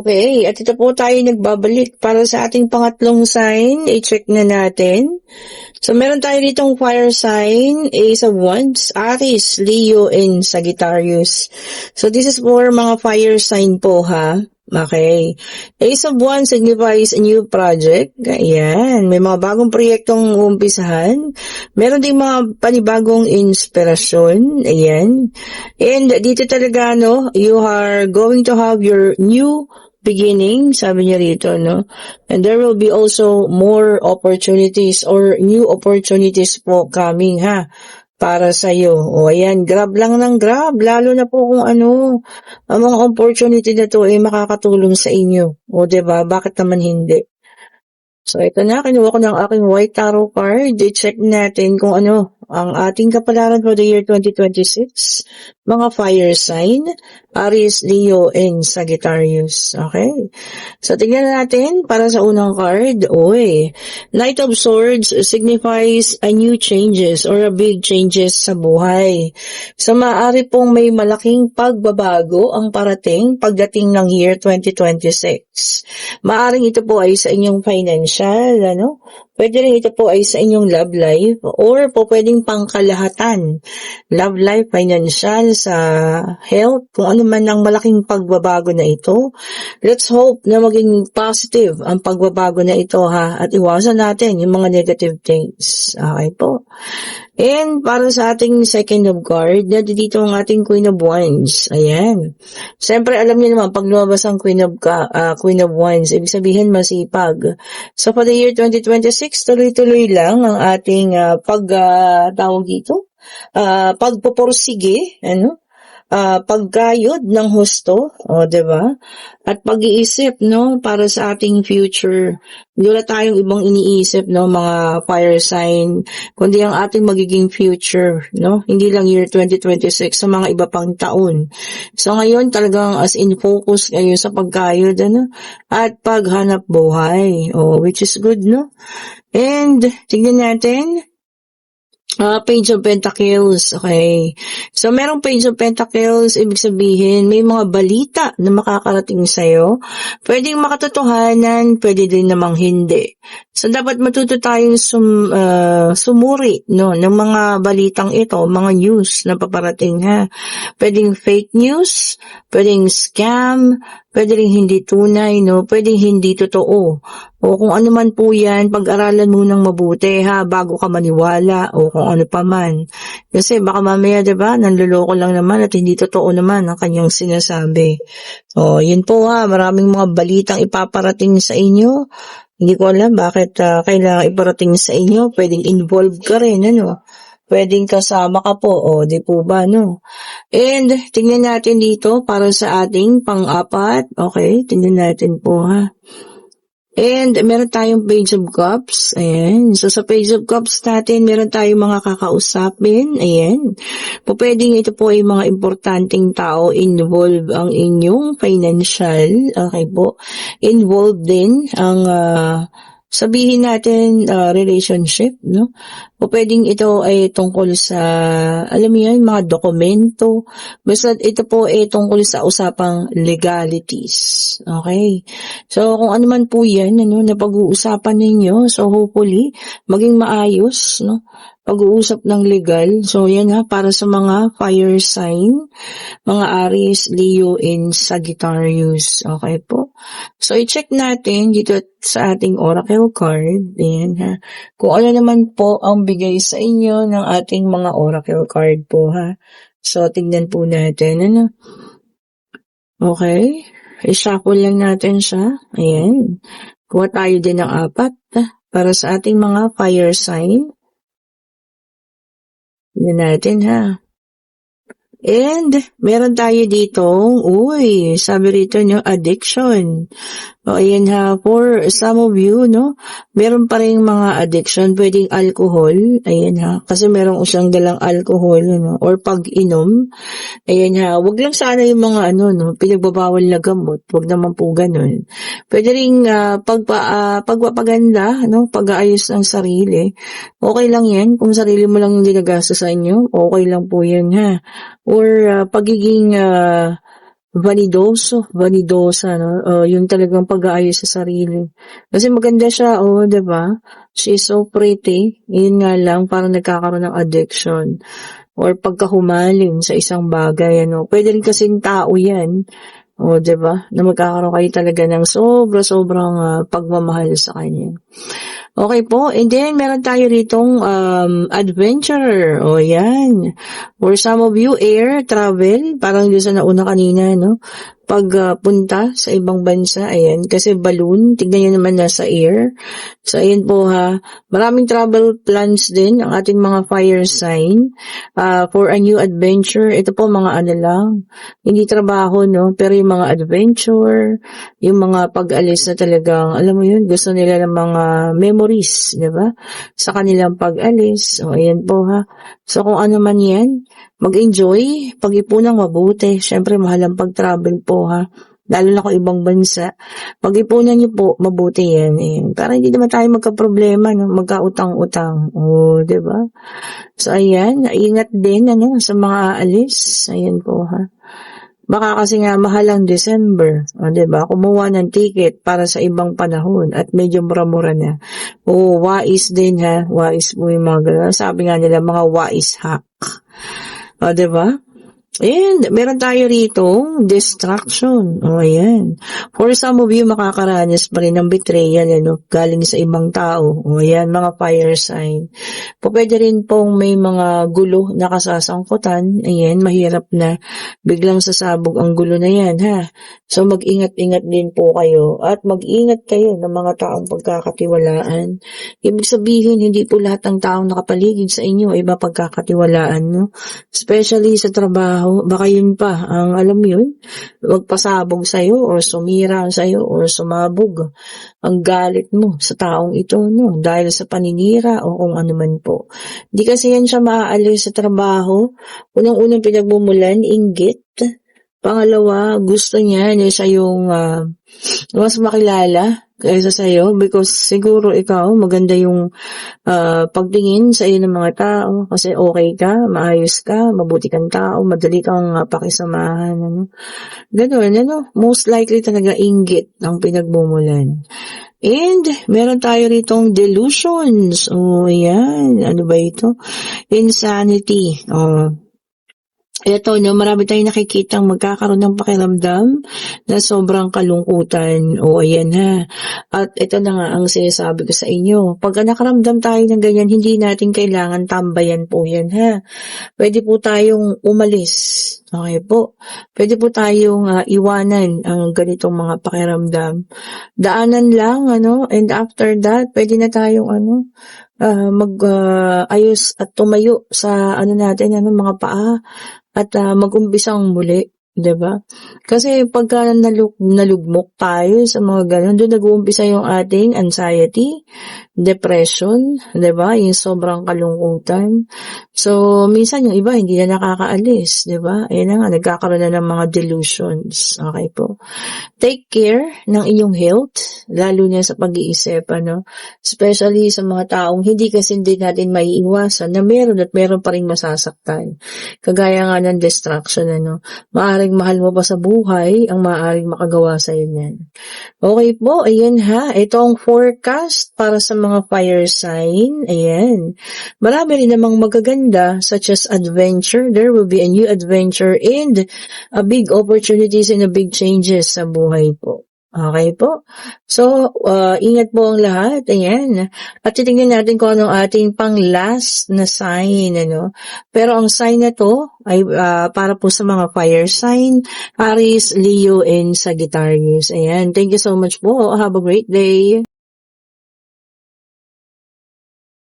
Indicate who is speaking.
Speaker 1: Okay, at ito po tayo nagbabalik para sa ating pangatlong sign. I-check na natin. So, meron tayo ditong fire sign, Ace of Wands, Aries, Leo, and Sagittarius. So, this is for mga fire sign po, ha? Okay. Ace of Wands signifies a new project. Ayan. May mga bagong proyektong umpisahan. Meron ding mga panibagong inspirasyon. Ayan. And dito talaga, no, you are going to have your new beginning, sabi niya rito, no? And there will be also more opportunities or new opportunities po coming, ha? Para sa'yo. O, ayan, grab lang ng grab. Lalo na po kung ano, ang mga opportunity na to ay makakatulong sa inyo. O, diba? Bakit naman hindi? So, ito na, kinuha ko ng aking white tarot card. I-check natin kung ano ang ating kapalaran for the year 2026. Mga fire sign, Aries, Leo, and Sagittarius. Okay? So, tingnan natin para sa unang card. Oy, Knight of Swords signifies a new changes or a big changes sa buhay. So, maaari pong may malaking pagbabago ang parating pagdating ng year 2026. Maaring ito po ay sa inyong financial, ano? Pwede rin ito po ay sa inyong love life or po pwedeng pangkalahatan. Love life, financial, sa health, kung ano man ang malaking pagbabago na ito. Let's hope na maging positive ang pagbabago na ito, ha, at iwasan natin yung mga negative things. Okay po. And para sa ating second of card, dito ang ating Queen of Wands. Ayan. Siyempre, alam niyo naman, pag lumabas ang Queen of Wands, ibig sabihin masipag. So for the year 2026, tuloy-tuloy lang ang ating tawag dito, pagpupursige, ano? Pagkayod ng husto, o, diba? At pag-iisip, no, para sa ating future. Hindi wala tayong ibang iniisip, no, mga fire sign, kundi ang ating magiging future, no? Hindi lang year 2026, sa mga iba pang taon. So, ngayon, talagang as in focus kayo sa pagkayod, ano? At paghanap buhay, which is good, no? And, tignan natin, Page of Pentacles, okay. So, merong Page of Pentacles, ibig sabihin, may mga balita na makakarating sa'yo. Pwedeng makatotohanan, pwede din namang hindi. So, dapat matuto tayong sumuri, no, ng mga balitang ito, mga news na paparating, ha. Pwedeng fake news, pwedeng scam, pwede rin hindi tunay, no? Pwede hindi totoo. O kung ano man po yan, pag-aralan mo ng mabuti, ha, bago ka maniwala, o kung ano pa man. Kasi baka mamaya, diba, nanloloko lang naman at hindi totoo naman ang kanyang sinasabi. O, yun po, ha, maraming mga balitang ipaparating sa inyo. Hindi ko alam bakit kailangan iparating sa inyo. Pwedeng involved ka rin, ano? Pwedeng kasama ka po, di po ba, no? And, tingnan natin dito para sa ating pang-apat. Okay, tingnan natin po, ha. And, meron tayong Page of Cups. Ayan. So, sa Page of Cups natin, meron tayong mga kakausapin. Ayan. Pwedeng ito po ay mga importanteng tao involved ang inyong financial. Okay po. Involved din ang sabihin natin relationship, no? O pwedeng ito ay tungkol sa, alam mo yan, mga dokumento. Basta ito po ay tungkol sa usapang legalities. Okay? So, kung ano man po yan, ano, na pag-uusapan ninyo, so hopefully, maging maayos, no? Pag-uusap ng legal. So, yan ha, para sa mga fire sign, mga Aries, Leo, and Sagittarius. Okay po? So, i-check natin dito sa ating oracle card. Ayan ha. Kung ano naman po ang bigay sa inyo ng ating mga oracle card po ha. So, tignan po natin. Ano? Okay. I-shuffle lang natin siya. Ayan. Kuha tayo din ng 4 para sa ating mga fire sign. Tignan natin ha. And, meron tayo ditong, sabi rito nyo, addiction. O, ayan ha, for some of you, no, meron pa rin mga addiction, pwedeng alcohol, ayan ha, kasi meron siyang dalang alcohol, no, or pag-inom, ayan ha, wag lang sana yung mga, no, pinagbabawal na gamot, wag naman po ganun. Pwede rin pagpapaganda, no, pag-aayos ng sarili, okay lang yan, kung sarili mo lang yung ginagastos sa inyo, okay lang po yan ha, or pagiging vanidosa, no? Yung talagang pag-aayos sa sarili. Kasi maganda siya, 'di ba? She's so pretty. Yun nga lang, parang nagkakaroon ng addiction or pagkahumaling sa isang bagay, ano. Pwede rin kasing tao yan, 'di ba? Na magkakaroon kayo talaga ng sobrang pagmamahal sa kanya. Okay po, and then meron tayo ritong adventure. Yan. For some of you, air travel, parang doon sa nauna kanina, no? Pagpunta sa ibang bansa, ayan, kasi balloon, tignan nyo naman nasa air. So, ayan po ha, maraming travel plans din ang ating mga fire sign for a new adventure. Ito po mga ano lang, hindi trabaho, no? Pero yung mga adventure, yung mga pag-alis na talagang, alam mo yun, gusto nila ng mga memories, di ba? Sa kanilang pag-alis. O, ayan po ha. So, kung ano man yan, mag-enjoy, pag-ipunang mabuti. Siyempre, mahal ang pag-travel po ha. Lalo na kung ibang bansa. Pag-ipunan niyo po, mabuti yan. Para hindi naman tayo magka-problema, no? Magka-utang-utang. Di ba? So, ayan, ingat din, sa mga aalis. Ayan po ha. Baka kasi nga mahal ang December, 'di ba? Kumuha ng ticket para sa ibang panahon at medyo mura-mura na. Wais din ha. Wais po yung mga ganun. Sabi nga nila, mga wais hack. 'Di ba? And meron tayo rito, distraction. Ayan. For some of you, makakaranas pa rin ng betrayal, galing sa ibang tao. Ayan, mga fire sign. Pwede rin pong may mga gulo na kasasangkutan. Ayan, mahirap na biglang sasabog ang gulo na yan, ha? So, mag-ingat-ingat din po kayo. At mag-ingat kayo ng mga taong pagkakatiwalaan. Ibig sabihin, hindi po lahat ng taong nakapaligid sa inyo ay mapagkakatiwalaan, no? Especially sa trabaho. Baka yun pa, ang alam yun, magpasabog sa'yo or sumira sa'yo or sumabog ang galit mo sa taong ito, no? Dahil sa paninira o kung ano man po. Di kasi yan siya maaalis sa trabaho. Unang-unang pinagmumulan, inggit. Pangalawa, gusto niya na siya yung mas makilala kaysa sa'yo because siguro ikaw, maganda yung pagtingin sa iyo ng mga tao kasi okay ka, maayos ka, mabuti kang tao, madali kang pakisamahan. Ganun, most likely talaga inggit ang pinagmumulan. And meron tayo ritong delusions. Yan. Ano ba ito? Insanity. Ito, marami tayong nakikitang magkakaroon ng pakiramdam na sobrang kalungkutan. Ayan ha. At ito na nga ang sinasabi ko sa inyo. Pagka nakaramdam tayo ng ganyan, hindi natin kailangan tambayan po yan ha. Pwede po tayong umalis. Okay po. Pwede po tayong iwanan ang ganitong mga pakiramdam. Daanan lang, and after that, pwede na tayong, ayos at tumayo sa, natin, mga paa. At mag-umpisang muli, 'di ba? Kasi pagka nalugmok tayo sa mga ganun, doon nag-uumpisa yung ating anxiety, depression, 'di ba? Yung sobrang kalungkutan. So, minsan yung iba hindi na nakakaalis, 'di ba? Ayun na nga, nagkakaroon na ng mga delusions. Okay po. Take care ng inyong health, lalo na sa pag-iisip, especially sa mga taong hindi kasi din natin maiiwasan na meron pa rin masasaktan. Kagaya nga ng distraction, maaring mahal mo pa sa buhay ang maaring makagawa sa niyan. Okay po, ayan ha, ito ang forecast para sa mga fire sign. Ayan. Marami rin namang magaganda such as adventure. There will be a new adventure and a big opportunities and a big changes sa buhay po. Okay po? So, ingat po ang lahat. Ayan. At titingnan natin kung anong ating pang last na sign, Pero ang sign na to ay para po sa mga fire sign, Aries, Leo, and Sagittarius. Ayan. Thank you so much po. Have a great day.